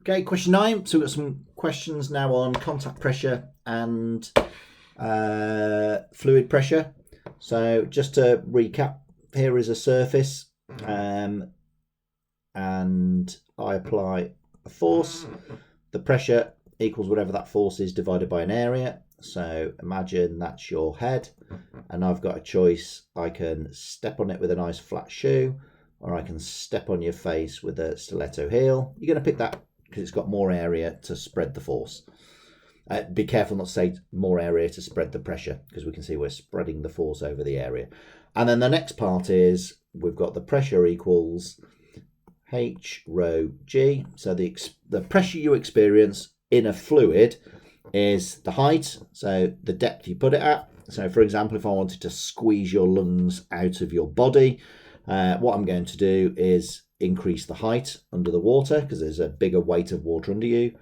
Okay, question 9. So we've got some questions now on contact pressure and fluid pressure. So just to recap, here is a surface and I apply a force. The pressure equals whatever that force is divided by an area. So imagine that's your head and I've got a choice. I can step on it with a nice flat shoe, or I can step on your face with a stiletto heel. You're going to pick that because it's got more area to spread the force. Be careful not to say more area to spread the pressure, because we can see we're spreading the force over the area. And then the next part is we've got the pressure equals H rho G. So the pressure you experience in a fluid is the height, so the depth you put it at. So for example, if I wanted to squeeze your lungs out of your body, what I'm going to do is increase the height under the water because there's a bigger weight of water under you,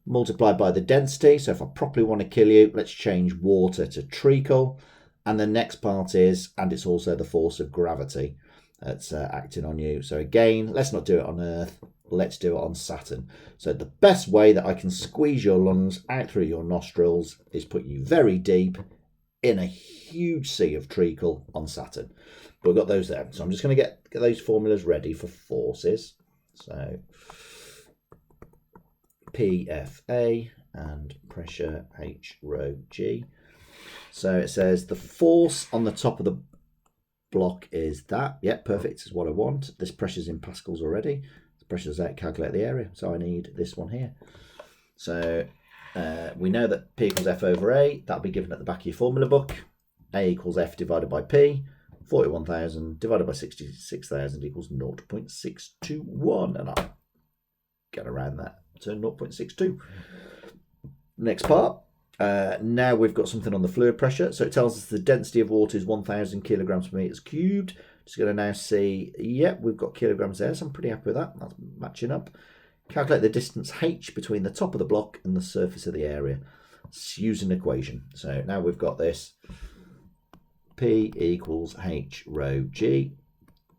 multiplied by the density. So if I properly want to kill you, let's change water to treacle. And the next part is, and it's also the force of gravity that's acting on you. So again, let's not do it on Earth, let's do it on Saturn. So the best way that I can squeeze your lungs out through your nostrils is put you very deep in a huge sea of treacle on Saturn. But we've got those there. So I'm just going to get those formulas ready for forces. So PFA and pressure H rho G. So it says the force on the top of the block is that. Yep, perfect, is what I want. This pressure's in pascals already. The pressure's out, calculate the area. So I need this one here. So we know that P equals F over A. That'll be given at the back of your formula book. A equals F divided by P. 41,000 divided by 66,000 equals 0.621. And I'll get around that to 0.62. Next part. Now we've got something on the fluid pressure. So it tells us the density of water is 1,000 kilograms per meters cubed. Just going to now see, yep, we've got kilograms there, so I'm pretty happy with that. That's matching up. Calculate the distance h between the top of the block and the surface of the area. Let's use an equation. So now we've got this. P equals H rho G.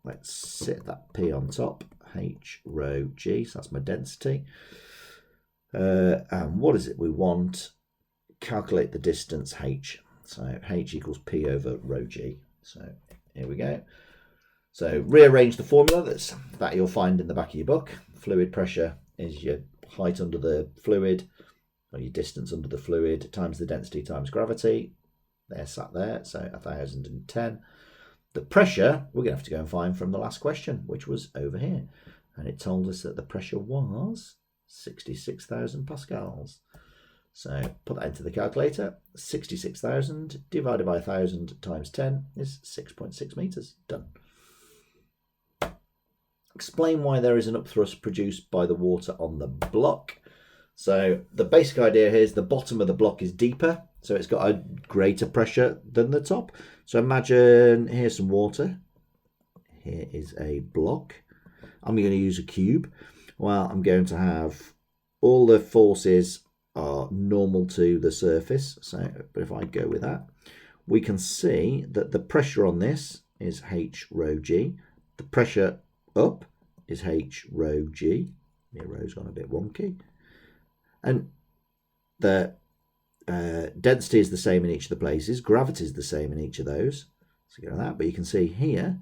Let's sit that P on top. H rho G, so that's my density. And what is it we want? Calculate the distance h. So h equals P over rho G. So here we go. So rearrange the formula that you'll find in the back of your book. Fluid pressure is your height under the fluid, or your distance under the fluid, times the density times gravity. They're sat there, so 1,010. The pressure, we're going to have to go and find from the last question, which was over here. And it told us that the pressure was 66,000 pascals. So put that into the calculator. 66,000 divided by 1,000 times 10 is 6.6 meters. Done. Explain why there is an upthrust produced by the water on the block. So the basic idea here is the bottom of the block is deeper, so it's got a greater pressure than the top. So imagine here's some water. Here is a block. I'm going to use a cube. Well, I'm going to have all the forces are normal to the surface. So, but if I go with that, we can see that the pressure on this is H rho G. The pressure up is H rho G. The rho's gone a bit wonky. And the density is the same in each of the places. Gravity is the same in each of those. So you know that, but you can see here,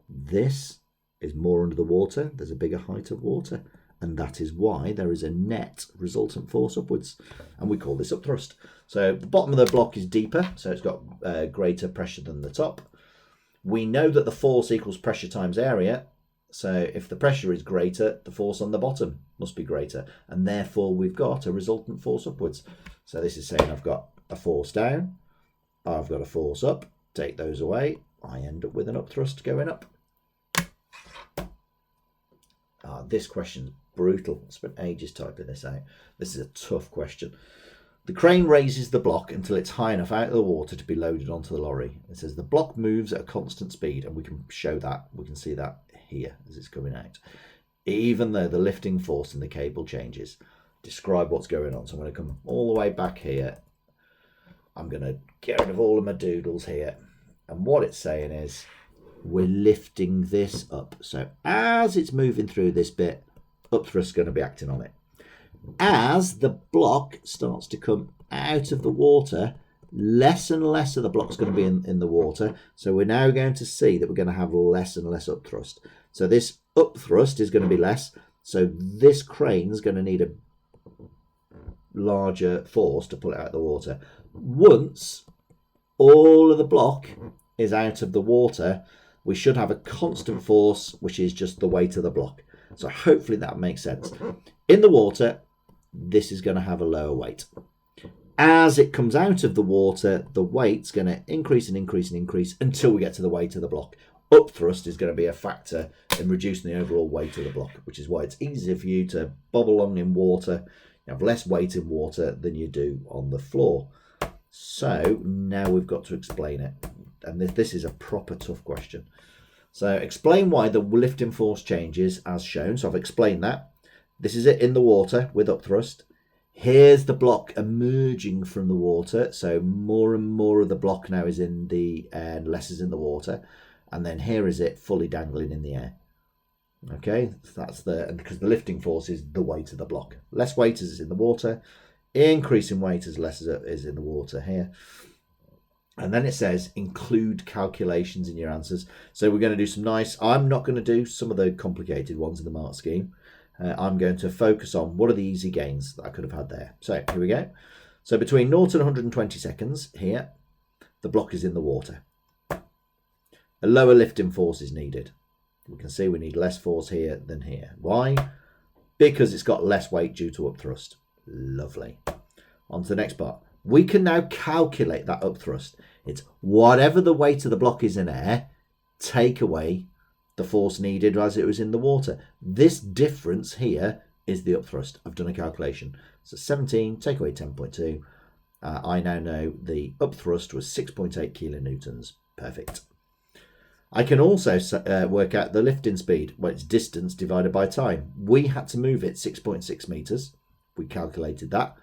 this is more under the water. There's a bigger height of water. And that is why there is a net resultant force upwards. And we call this upthrust. So the bottom of the block is deeper, so it's got greater pressure than the top. We know that the force equals pressure times area. So if the pressure is greater, the force on the bottom must be greater. And therefore we've got a resultant force upwards. So this is saying I've got a force down, I've got a force up. Take those away, I end up with an upthrust going up. This question's brutal. I spent ages typing this out. This is a tough question. The crane raises the block until it's high enough out of the water to be loaded onto the lorry. It says the block moves at a constant speed, and we can show that. We can see that here as it's coming out. Even though the lifting force in the cable changes. Describe what's going on. So I'm going to come all the way back here. I'm going to get rid of all of my doodles here. And what it's saying is we're lifting this up. So as it's moving through this bit, upthrust is going to be acting on it. As the block starts to come out of the water, less and less of the block's going to be in the water. So we're now going to see that we're going to have less and less upthrust. So this upthrust is going to be less. So this crane's going to need a larger force to pull it out of the water. Once all of the block is out of the water, we should have a constant force, which is just the weight of the block. So hopefully that makes sense. In the water, this is going to have a lower weight. As it comes out of the water, the weight's going to increase and increase and increase until we get to the weight of the block. Upthrust is going to be a factor in reducing the overall weight of the block, which is why it's easier for you to bob along in water. You have less weight in water than you do on the floor. So now we've got to explain it. And this is a proper tough question. So explain why the lifting force changes as shown. So I've explained that. This is it in the water with upthrust. Here's the block emerging from the water. So more and more of the block now is in the air and less is in the water. And then here is it fully dangling in the air. Okay, that's because the lifting force is the weight of the block. Less weight as it's in the water, increase in weight as less as it is in the water here. And then it says include calculations in your answers. So we're going to do some nice, I'm not going to do some of the complicated ones in the mark scheme. I'm going to focus on what are the easy gains that I could have had there. So here we go. So between 0 and 120 seconds here, the block is in the water. A lower lifting force is needed. We can see we need less force here than here. Why? Because it's got less weight due to upthrust. Lovely. On to the next part. We can now calculate that upthrust. It's whatever the weight of the block is in air, take away the force needed as it was in the water. This difference here is the upthrust. I've done a calculation. So 17, take away 10.2. I now know the upthrust was 6.8 kilonewtons. Perfect. I can also work out the lifting speed. Well, it's distance divided by time. We had to move it 6.6 meters. We calculated that.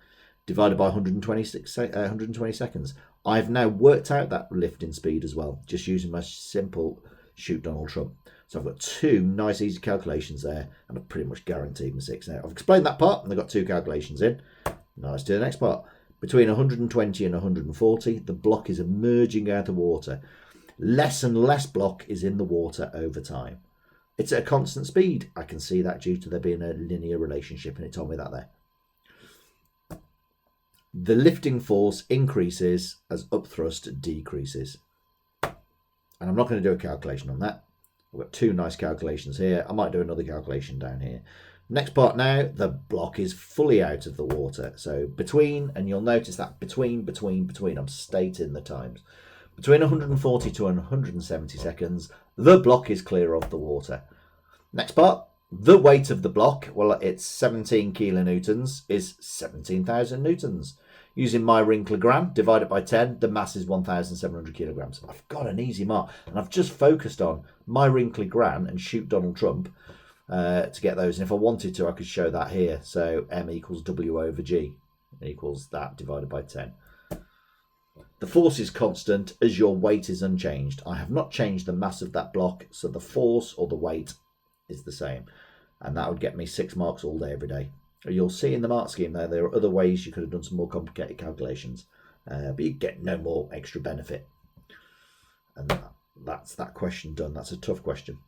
Divided by 120 seconds. I've now worked out that lifting speed as well, just using my simple shoot Donald Trump. So I've got two nice easy calculations there, and I've pretty much guaranteed my 6 now. I've explained that part, and I've got two calculations in. Now let's do the next part. Between 120 and 140, the block is emerging out of the water. Less and less block is in the water over time. It's at a constant speed. I can see that due to there being a linear relationship, and it told me that there. The lifting force increases as upthrust decreases. And I'm not going to do a calculation on that. I've got two nice calculations here. I might do another calculation down here. Next part now, the block is fully out of the water. So between, and you'll notice that between, I'm stating the times. Between 140 to 170 seconds, the block is clear of the water. Next part, the weight of the block, well, it's 17 kilonewtons, is 17,000 newtons. Using my Lagrange divided by 10, the mass is 1,700 kilograms. I've got an easy mark, and I've just focused on my Lagrange and shoot Donald Trump to get those. And if I wanted to, I could show that here. So M equals W over G equals that divided by 10. The force is constant as your weight is unchanged. I have not changed the mass of that block, so the force or the weight is the same. And that would get me 6 marks all day, every day. You'll see in the mark scheme there are other ways you could have done some more complicated calculations, but you get no more extra benefit. And that's that question done. That's a tough question.